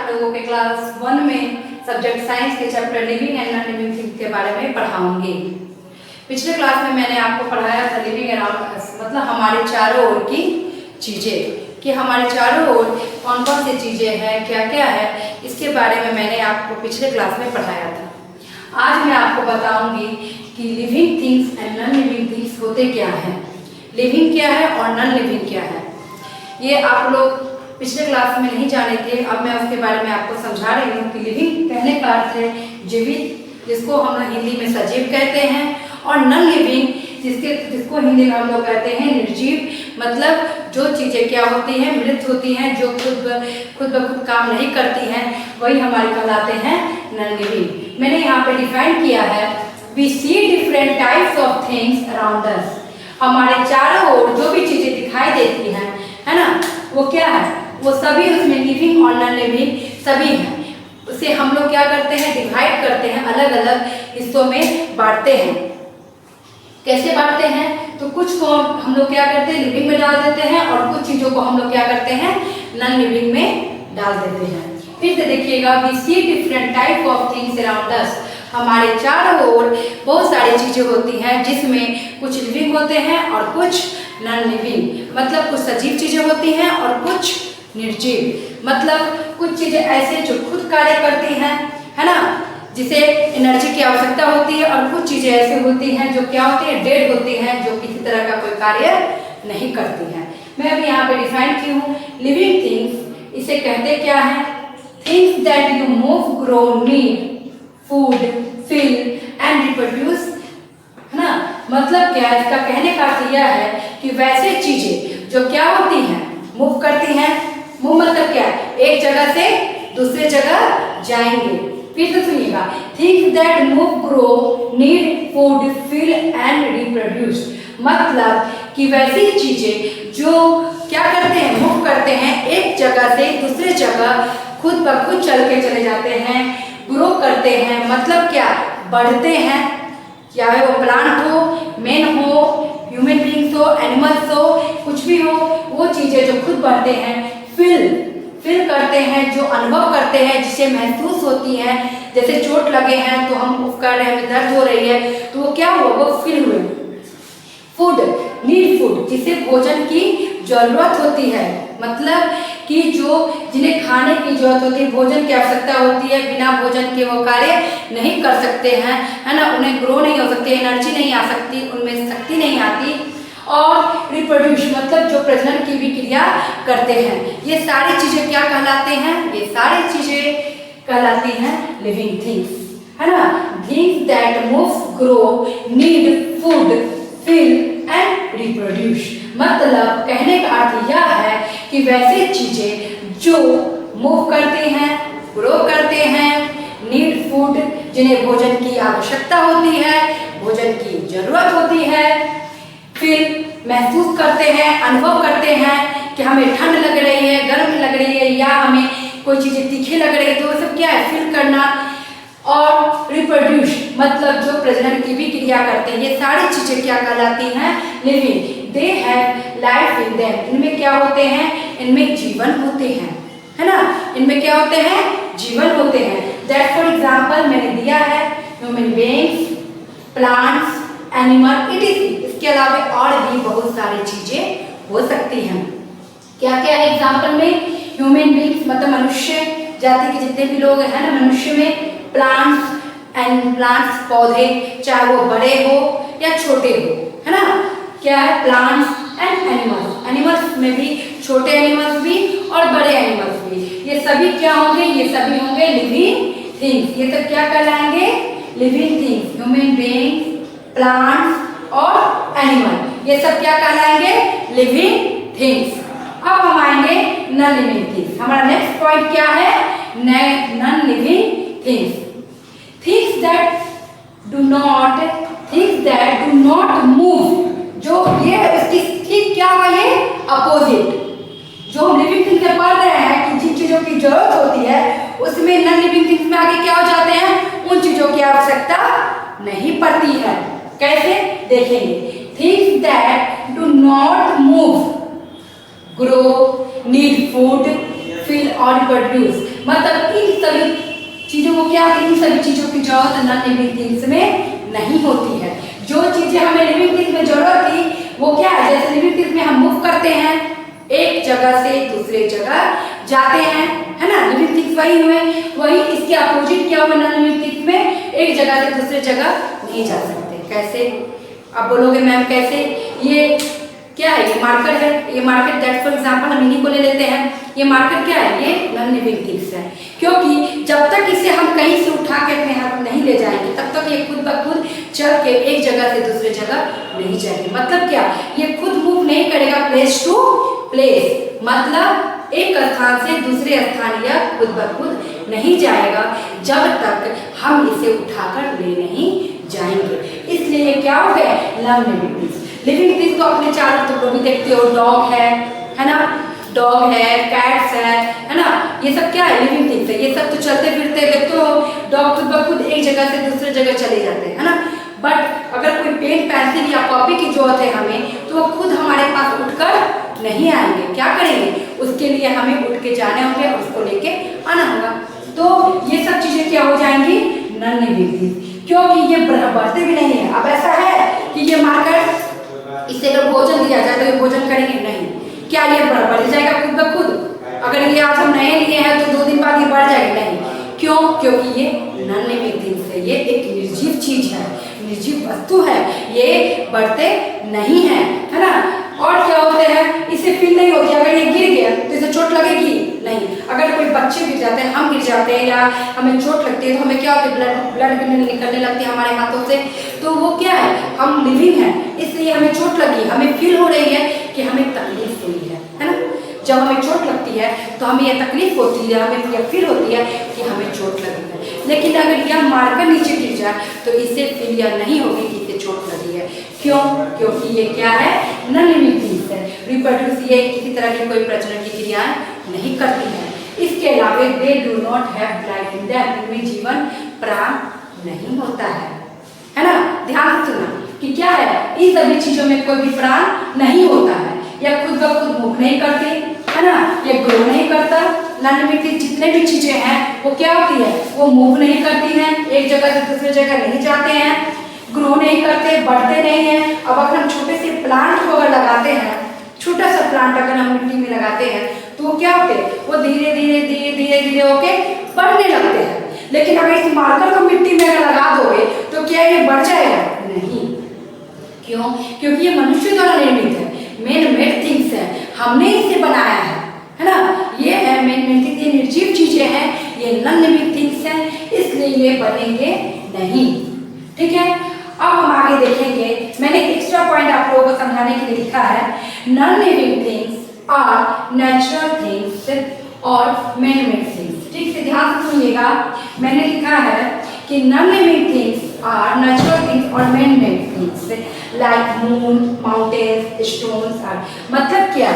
आप लोगों के क्लास 1 में सब्जेक्ट साइंस के chapter living and non living things के बारे में पढ़ाऊंगी। पिछले क्लास में मैंने आपको पढ़ाया था लिविंग अराउंड अस, मतलब हमारे चारों ओर की चीज़ें, कि हमारे चारों ओर कौन कौन सी चीज़ें हैं, क्या क्या है, इसके बारे में मैंने आपको पिछले क्लास में पढ़ाया था। आज मैं आपको बताऊंगी कि living things and non living things होते क्या हैं, लिविंग क्या है और नॉन लिविंग क्या है। ये आप लोग पिछले क्लास में नहीं जाने थे, अब मैं उसके बारे में आपको समझा रही हूँ कि लिविंग कहने का अर्थ है जीवित, जिसको हम हिंदी में सजीव कहते हैं, और नॉन लिविंग जिसको हिंदी में हम लोग कहते हैं निर्जीव, मतलब जो चीज़ें क्या होती हैं, मृत होती हैं, जो खुद ब खुद काम नहीं करती हैं, वही हमारे कहलाते हैं नॉन लिविंग। मैंने यहाँ पे डिफाइन किया है, we see different types of things around us. हमारे चारों ओर जो भी चीज़ें दिखाई देती हैं, है ना, वो क्या है, वो सभी उसमें लिविंग और नॉन लिविंग सभी हैं। उसे हम लोग क्या करते हैं, डिवाइड करते हैं, अलग अलग हिस्सों में बांटते हैं। कैसे बांटते हैं, तो कुछ को हम लोग क्या करते हैं, लिविंग में डाल देते हैं, और कुछ चीज़ों को हम लोग क्या करते हैं, नॉन लिविंग में डाल देते हैं। फिर से देखिएगा, we see different type of things around us. हमारे चारों ओर बहुत सारी चीज़ें होती हैं, जिसमें कुछ लिविंग होते हैं और कुछ नॉन लिविंग, मतलब कुछ सजीव चीज़ें होती हैं और कुछ निर्जीव, मतलब कुछ चीज़ें ऐसे जो खुद कार्य करती हैं, है ना, जिसे एनर्जी की आवश्यकता होती है, और कुछ चीज़ें ऐसे होती हैं जो क्या होती हैं, डेड होती हैं, जो किसी तरह का कोई कार्य नहीं करती हैं। मैं अभी यहाँ पे डिफाइन की हूँ लिविंग थिंग्स, इसे कहते क्या है, things that you move, grow, need food, feel and reproduce, है ना। मतलब क्या है, इसका कहने का अर्थ यह है कि वैसे चीज़ें जो क्या होती हैं, मूव करती हैं। मूव मतलब क्या है, एक जगह से दूसरे जगह जाएंगे। फिर से सुनिएगा, things that move, grow, need food, feel and reproduce, मतलब कि वैसी चीजें जो क्या करते हैं, मूव करते हैं, एक जगह से दूसरे जगह खुद ब खुद चल के चले जाते हैं, ग्रो करते हैं, मतलब क्या, बढ़ते हैं, चाहे वो प्लांट हो, मैन हो, ह्यूमन बींग्स हो, एनिमल्स हो, कुछ भी हो, वो चीजें जो खुद बढ़ते हैं। फील करते हैं, जो अनुभव करते हैं, जिसे महसूस होती हैं, जैसे चोट लगे हैं तो हम कर रहे हैं, दर्द हो रही है, तो वो क्या हुआ, वो फील हुए। फूड, नीड फूड, जिसे भोजन की जरूरत होती है, मतलब कि जो जिन्हें खाने की जरूरत होती है, भोजन की आवश्यकता होती है, बिना भोजन के वो कार्य नहीं कर सकते हैं, है ना, उन्हें ग्रो नहीं हो सकते, एनर्जी नहीं आ सकती, उनमें शक्ति नहीं आती। और रिप्रोड्यूस, मतलब जो प्रजनन की भी क्रिया करते हैं। ये सारी चीज़ें क्या कहलाते हैं, ये सारी चीज़ें कहलाती हैं लिविंग थिंग्स, है ना। Things that move, grow, need food, feel and reproduce, मतलब कहने का अर्थ यह है कि वैसे चीज़ें जो मूव करते हैं, ग्रो करते हैं, नीड फूड, जिन्हें भोजन की आवश्यकता होती है, भोजन की जरूरत होती है, फील महसूस करते हैं, अनुभव करते हैं कि हमें ठंड लग रही है, गर्म लग रही है, या हमें कोई चीज़ें तीखी लग रही है, तो वो सब क्या है, फील करना। और रिप्रोड्यूस, मतलब जो प्रजनन की भी क्रिया करते हैं। ये सारी चीज़ें क्या कहलाती हैं, living. They have life in them, इनमें क्या होते हैं, इनमें जीवन होते हैं, है ना, इनमें क्या होते हैं, जीवन होते हैं। दैट फॉर एग्जाम्पल मैंने दिया है, ह्यूमन बीइंग्स, प्लांट्स, एनिमल, इसके अलावा और भी बहुत सारी चीजें हो सकती हैं। क्या क्या है एग्जाम्पल में, ह्यूमन बीइंग्स मतलब मनुष्य जाति के जितने भी लोग हैं ना, मनुष्य में, प्लांट्स पौधे, चाहे वो बड़े हो या छोटे हो, है ना, क्या है, प्लांट्स एंड एनिमल्स, एनिमल्स में भी छोटे एनिमल्स भी और बड़े एनिमल्स भी, ये सभी क्या होंगे, ये सभी होंगे लिविंग थिंग्स। ये सब क्या कहलाएंगे, living things. Human beings, plants और एनिमल, ये सब क्या कहलाएंगे, लिविंग थिंग्स। अब हम आएंगे नॉन लिविंग थिंग्स। हमारा नेक्स्ट पॉइंट क्या है, non living things. Things that do not move, जो ये उसकी ठीक क्या हुआ, ये अपोजिट, जो हम लिविंग थिंग्स में पढ़ रहे हैं कि जिन चीजों की जरूरत होती है, उसमें नॉन लिविंग थिंग्स में आगे क्या हो जाते हैं, उन चीजों की आवश्यकता नहीं पड़ती है। कैसे देखेंगे, things that do not move, grow, need food, feel और रिप्रोड्यूस, मतलब इन सभी चीजों को क्या, इन सभी चीजों की जरूरत नॉन लिविंग थिंग्स में नहीं होती है। जो चीजें हमें लिविंग थिंग्स में जरूरत थी वो क्या है, जैसे लिविंग थिंग्स में हम मूव करते हैं, एक जगह से दूसरे जगह जाते हैं, है ना, लिविंग थिंग्स वही हुए। वही इसके अपोजिट क्या हुआ, नॉन लिविंग थिंग्स में एक जगह से दूसरे जगह नहीं जा सकते। कैसे, आप बोलोगे मैम कैसे, ये क्या है, ये मार्कर है, ये मार्कर दैट फॉर एग्जांपल हम इन्हीं को ले लेते हैं। ये मार्कर क्या है, ये नॉन लिविंग थिंग्स है, क्योंकि जब तक इसे हम कहीं से उठा के अपने हाथ नहीं ले जाएंगे तब तक ये खुद ब खुद चल के एक जगह से दूसरे जगह नहीं जाएगी। मतलब क्या, ये खुद मूव नहीं करेगा प्लेस टू प्लेस, मतलब एक स्थान से दूसरे स्थान या खुद ब खुद नहीं जाएगा जब तक हम इसे उठाकर ले नहीं जाएंगे। इसलिए क्या हो गए, non living things. Living things तो अपने चारों टुकड़ों भी देखते हो, डॉग है ना, डॉग है, कैट्स है ना, ये सब क्या है, लिविंग थिंग्स है। ये सब तो चलते फिरते देखते हो, डॉग खुद ब खुद एक जगह से दूसरे जगह चले जाते हैं, है ना। बट अगर कोई पेन पेंसिल या कॉपी की जरूरत है हमें, तो वो खुद हमारे पास उठकर नहीं आएंगे। क्या करेंगे, उसके लिए हमें उठ के जाने होंगे और उसको लेके आना होगा। तो ये सब चीजें क्या हो जाएंगी, नॉन लिविंग थिंग्स, क्योंकि ये बढ़ते भी नहीं है। अब ऐसा है कि ये मार्कर, इसे अगर भोजन दिया जाए तो ये भोजन करेंगे नहीं, क्या ये बढ़ जाएगा खुद ब खुद। अगर ये आज हम नए लिए हैं तो 2 दिन बाद ये बढ़ जाएगा नहीं, क्यों, क्योंकि ये नॉन लिविंग थिंग्स है, ये एक निर्जीव चीज है, निर्जीव वस्तु है, ये बढ़ते नहीं है, है ना। और क्या होते हैं, इसे फील नहीं होती, अगर ये गिर गया तो इसे चोट लगेगी नहीं। अगर कोई बच्चे गिर जाते हैं, हम गिर जाते हैं या हमें चोट लगती है तो हमें क्या होता है, ब्लड निकलने लगती है हमारे हाथों से, तो वो क्या है, हम लिविंग है, इसलिए हमें चोट लगी, हमें फील हो रही है कि हमें तकलीफ हुई है ना। जब हमें चोट लगती है तो हमें यह तकलीफ होती है, हमें यह फील होती है कि हमें चोट लगी है। लेकिन अगर यह मार्कर नीचे गिर जाए तो इसे फील या नहीं होगी कि इसे चोट लगी है, क्यों, क्योंकि ये क्या है, नॉन लिविंग थिंग्स है। रिप्रोड्यूस, ये किसी तरह की कोई प्रजनन की क्रियाएं नहीं करती है। इसके अलावा they do not have life in them, इनमें जीवन प्राण नहीं होता है ना। ध्यान से सुनना कि क्या है, इन सभी चीजों में कोई भी प्राण नहीं होता है, या खुद ब खुद मूव नहीं करती, है ना, ये ग्रो नहीं करता। नॉन लिविंग थिंग्स जितने भी चीजें हैं वो क्या होती है, वो मूव नहीं करती हैं, एक जगह से दूसरे जगह नहीं जाते हैं, ग्रो नहीं करते, बढ़ते नहीं हैं। अब अगर हम छोटे से प्लांट को अगर लगाते हैं, छोटा सा प्लांट अगर हम मिट्टी में लगाते हैं तो वो क्या होते हैं, वो धीरे धीरे धीरे धीरे धीरे होके बढ़ने लगते हैं। लेकिन अगर इस मार्कर को मिट्टी में अगर लगा दोगे तो क्या ये बढ़ जाएगा, नहीं, क्यों, क्योंकि ये मनुष्य द्वारा निर्मित है, मेन मेड थिंग्स है, हमने इसे बनाया है ना। ये है मेन मेड थिंग्स, ये निर्जीव चीजें हैं, ये नॉन लिविंग थिंग्स हैं, इसलिए ये बढ़ेंगे नहीं, ठीक है। अब हम आगे देखेंगे, मैंने एक्स्ट्रा पॉइंट आप लोगों को समझाने के लिए लिखा है, non living things are natural things और मैन मेड थिंग्स। ठीक से ध्यान से सुनिएगा, मैंने लिखा है कि non living things are natural things और man made things like moon, mountains, stones are. मतलब क्या,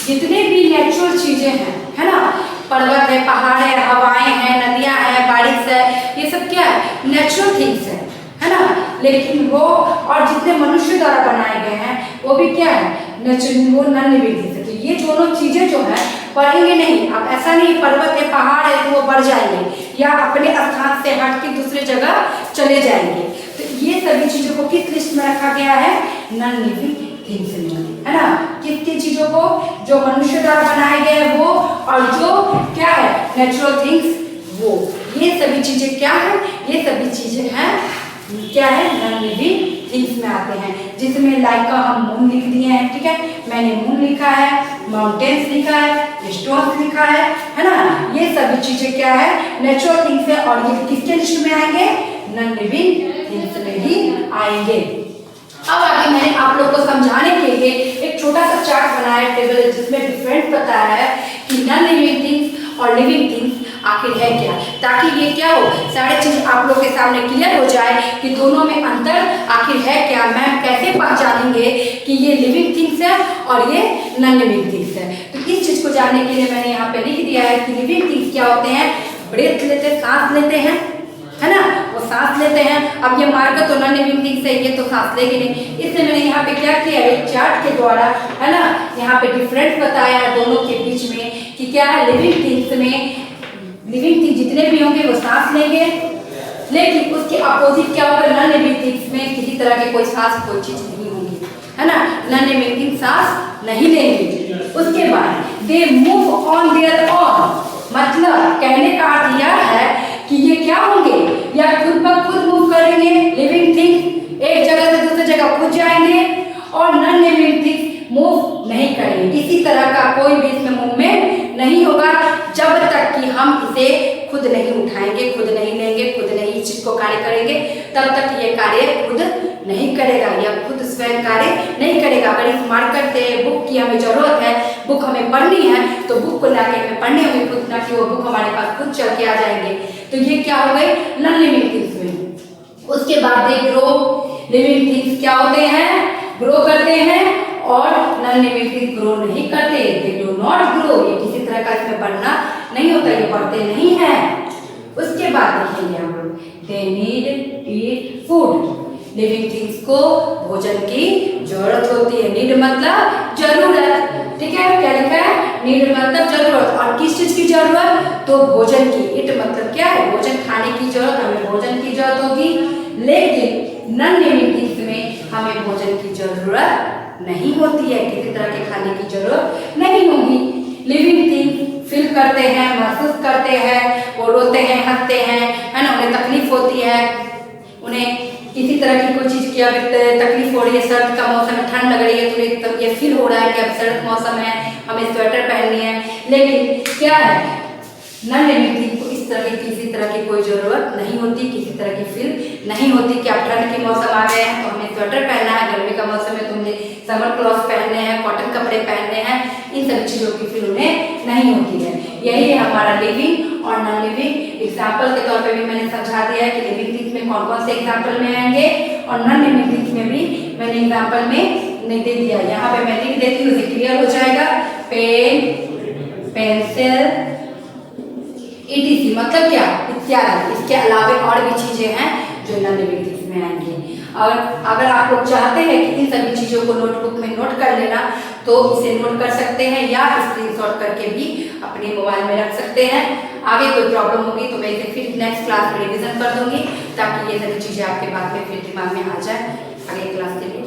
जितने भी नेचुरल चीजें हैं, है ना, पर्वत है, पहाड़ है, हवाएं हैं, नदियां हैं, बारिश है, ये सब क्या है, नेचुरल थिंग्स है ना। लेकिन वो और जितने मनुष्य द्वारा बनाए गए हैं वो भी क्या है, नेचुरल, वो नॉन लिविंग थिंग्स है। तो ये दोनों चीजें जो है बढ़ेंगे नहीं। अब ऐसा नहीं पर्वत है, पहाड़ है तो वो बढ़ जाएंगे या अपने स्थान से हट के दूसरे जगह चले जाएंगे। तो ये सभी चीजों को किस लिस्ट में रखा गया है, नॉन लिविंग थिंग्स में, है ना। कितनी चीजों को, जो मनुष्य द्वारा बनाए गए हैं वो, और जो क्या है, नेचुरल थिंग्स वो, ये सभी चीजें क्या है, ये सभी चीजें हैं क्या है, नॉन लिविंग थिंग्स में आते हैं। जिसमें लाइक का हम मून लिख दिए हैं, ठीक है, मैंने मून लिखा है, माउंटेन्स लिखा है, स्टोन्स लिखा है ना। ये सभी चीजें क्या है, नेचुरल थिंग्स है, और ये किसके लिस्ट में आएंगे, नॉन लिविंग थिंग्स में ही आएंगे। अब आगे मैंने आप लोग को समझाने के लिए एक छोटा सा चार्ट बनाया टेबल, जिसमें डिफरेंट बताया है कि नॉन लिविंग थिंग्स और लिविंग थिंग्स आखिर है क्या, ताकि ये क्या हो, सारे चीज आप लोग के सामने क्लियर हो जाए कि दोनों में अंतर आखिर है क्या। मैम कैसे पहचानेंगे कि ये लिविंग थिंग्स है और ये नॉन लिविंग थिंग्स है। तो इस चीज को जानने के लिए मैंने यहाँ पे लिख दिया है कि लिविंग थिंग्स क्या होते हैं, ब्रेथ लेते, सांस लेते हैं, है ना, वो सांस लेते हैं। अब ये मार्कर तो नॉन लिविंग थिंग्स है, ये तो सांस लेंगे नहीं, इसलिए मैंने यहाँ पे क्या किया है, चार्ट के द्वारा, है ना, यहाँ पे डिफरेंस बताया है दोनों के बीच में कि क्या है, लिविंग थिंग्स में लिविंग थिंग जितने भी होंगे वो सांस लेंगे, लेकिन उसके अपोजिट क्या होगा, नॉन लिविंग थिंग्स में किसी तरह के कोई सांस कोई चीज नहीं होगी, है ना, नॉन लिविंग थिंग सांस नहीं लेंगे। उसके बाद they move on their own, मतलब कहने का अर्थ यह है कि ये क्या होंगे, या खुद ब खुद मूव करेंगे, लिविंग थिंग एक जगह से दूसरी जगह कूद जाएंगे, और नॉन लिविंग थिंग मूव नहीं करेंगे, किसी तरह का कोई भी इसमें मूवमेंट नहीं होगा जब तक कि हम इसे खुद नहीं उठाएंगे, खुद नहीं लेंगे, खुद नहीं इस चीज को कार्य करेंगे, तब तक ये कार्य खुद नहीं करेगा, या खुद स्वयं कार्य नहीं करेगा। अगर इस मार्कर से बुक की हमें जरूरत है, बुक हमें पढ़नी है, तो बुक को लाके हमें पढ़ने होंगे खुद, ना कि वो बुक हमारे पास खुद चल के आ जाएंगे। तो ये क्या हो गई, नॉन लिविंग थिंग्स में। उसके बाद दे ग्रो, लिविंग थिंग्स क्या होते हैं, ग्रो करते हैं, और नॉन लिविंग थिंग्स ग्रो नहीं करते, दे डू नॉट ग्रो, ये किसी तरह का इसमें बढ़ना नहीं होता, ये बढ़ते नहीं है। उसके बाद देखेंगे हम लोग, they need eat food, living things को भोजन की जरूरत होती है, नीड मतलब जरूरत, ठीक है, क्या लिखा है, नीड मतलब जरूरत, और किस चीज की जरूरत, तो भोजन की, इट मतलब क्या है, भोजन खाने की जरूरत, हमें भोजन की जरूरत होगी, लेकिन नॉन लिविंग थिंग्स में हमें भोजन की जरूरत नहीं होती है, किसी तरह के खाने की जरूरत नहीं होगी। लिविंग थिंग फील करते हैं, महसूस करते हैं, वो रोते हैं, हंसते हैं, है ना, उन्हें तकलीफ होती है, उन्हें किसी तरह की कोई चीज की तकलीफ हो रही है, सर्द का मौसम है, ठंड लग रही है, तो ये फील हो रहा है कि अब सर्द मौसम है, हमें स्वेटर पहननी है, लेकिन क्या है, नॉन लिविंग थिंग को इस तरह की किसी तरह की कोई जरूरत नहीं होती, किसी तरह की फील नहीं होती कि अब ठंड के मौसम आ गए हैं तो हमें स्वेटर पहनना है, गर्मी का मौसम है तो हमें समर क्लॉथ पहनने हैं, कॉटन कपड़े पहनने हैं, इन सब चीजों की फील उन्हें नहीं होती है। यही है हमारा लिविंग और नॉन लिविंग। एग्जाम्पल के तौर पे भी मैंने समझा दिया है कि लिविंग थिंग्स में कौन कौन से एग्जाम्पल में आएंगे, और नॉन लिविंग थिंग्स में भी मैंने एग्जाम्पल में नहीं दे दिया, यहाँ पे मैं लिख देती हूँ, क्लियर हो जाएगा। पेन, पेंसिल, ETC मतलब क्या, इत्यादि। इसके अलावा और भी चीजें हैं जो नॉन लिविंग थिंग्स में आएंगी। और अगर आप लोग चाहते हैं कि इन सभी चीजों को नोटबुक में नोट कर लेना, तो इसे नोट कर सकते हैं या स्क्रीनशॉट करके भी अपने मोबाइल में रख सकते हैं। आगे कोई प्रॉब्लम होगी तो मैं इसे फिर नेक्स्ट क्लास में रिविजन कर दूंगी, ताकि ये सभी चीजें आपके बाद में फिर दिमाग में आ जाए आगे क्लास के लिए।